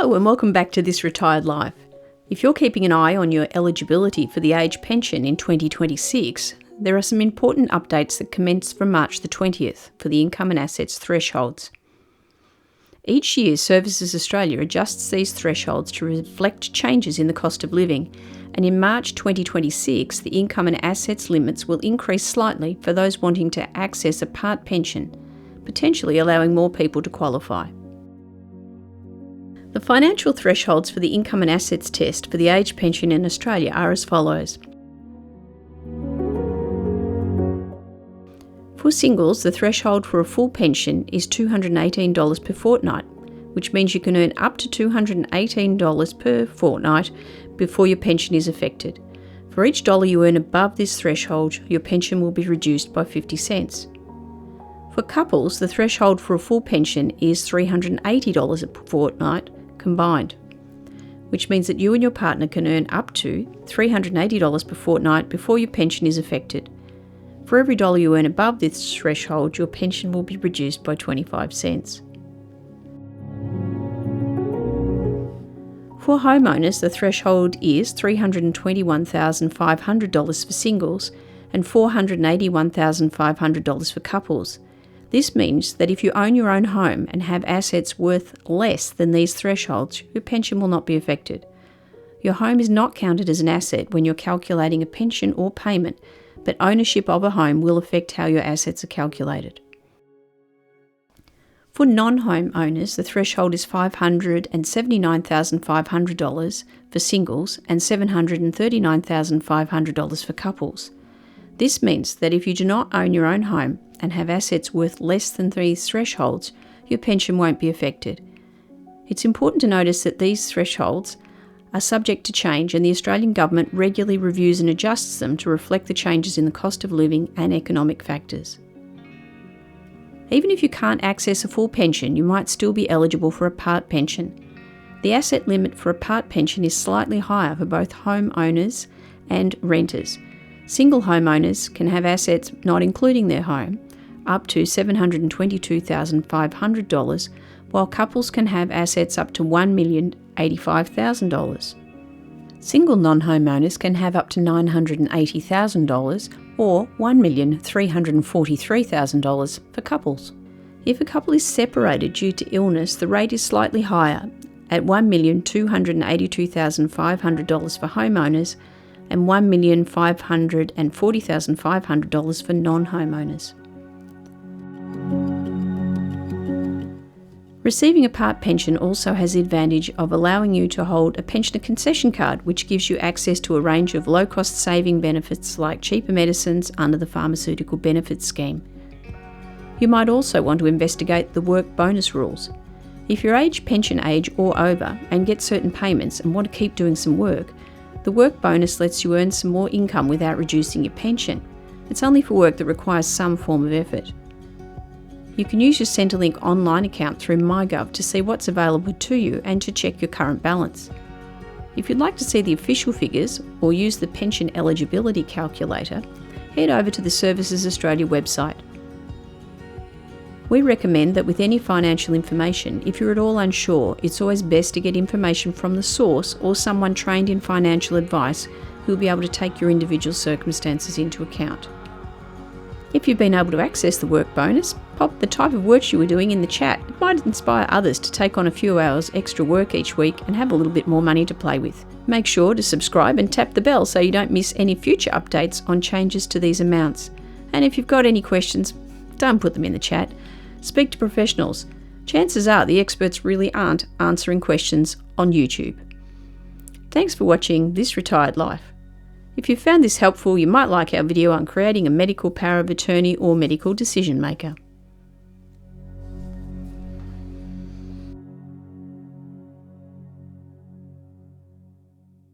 Hello and welcome back to This Retired Life. If you're keeping an eye on your eligibility for the age pension in 2026, there are some important updates that commence from March the 20th for the income and assets thresholds. Each year, Services Australia adjusts these thresholds to reflect changes in the cost of living, and in March 2026, the income and assets limits will increase slightly for those wanting to access a part pension, potentially allowing more people to qualify. The financial thresholds for the income and assets test for the age pension in Australia are as follows. For singles, the threshold for a full pension is $218 per fortnight, which means you can earn up to $218 per fortnight before your pension is affected. For each dollar you earn above this threshold, your pension will be reduced by 50 cents. For couples, the threshold for a full pension is $380 a fortnight combined, which means that you and your partner can earn up to $380 per fortnight before your pension is affected. For every dollar you earn above this threshold, your pension will be reduced by 25 cents. For homeowners, the threshold is $321,500 for singles and $481,500 for couples. This means that if you own your own home and have assets worth less than these thresholds, your pension will not be affected. Your home is not counted as an asset when you're calculating a pension or payment, but ownership of a home will affect how your assets are calculated. For non-home owners, the threshold is $579,500 for singles and $739,500 for couples. This means that if you do not own your own home and have assets worth less than these thresholds, your pension won't be affected. It's important to notice that these thresholds are subject to change, and the Australian Government regularly reviews and adjusts them to reflect the changes in the cost of living and economic factors. Even if you can't access a full pension, you might still be eligible for a part pension. The asset limit for a part pension is slightly higher for both home owners and renters. Single homeowners can have assets not including their home up to $722,500, while couples can have assets up to $1,085,000. Single non-homeowners can have up to $980,000 or $1,343,000 for couples. If a couple is separated due to illness, the rate is slightly higher at $1,282,500 for homeowners and $1,540,500 for non-homeowners. Receiving a part pension also has the advantage of allowing you to hold a Pensioner Concession Card, which gives you access to a range of low-cost saving benefits like cheaper medicines under the Pharmaceutical Benefits Scheme. You might also want to investigate the work bonus rules. If you're pension age or over and get certain payments and want to keep doing some work, the work bonus lets you earn some more income without reducing your pension. It's only for work that requires some form of effort. You can use your Centrelink online account through MyGov to see what's available to you and to check your current balance. If you'd like to see the official figures or use the pension eligibility calculator, head over to the Services Australia website. We recommend that with any financial information, if you're at all unsure, it's always best to get information from the source or someone trained in financial advice who will be able to take your individual circumstances into account. If you've been able to access the work bonus, pop the type of work you were doing in the chat. It might inspire others to take on a few hours extra work each week and have a little bit more money to play with. Make sure to subscribe and tap the bell so you don't miss any future updates on changes to these amounts. And if you've got any questions, don't put them in the chat. Speak to professionals. Chances are the experts really aren't answering questions on YouTube. Thanks for watching This Retired Life. If you found this helpful, you might like our video on creating a medical power of attorney or medical decision maker.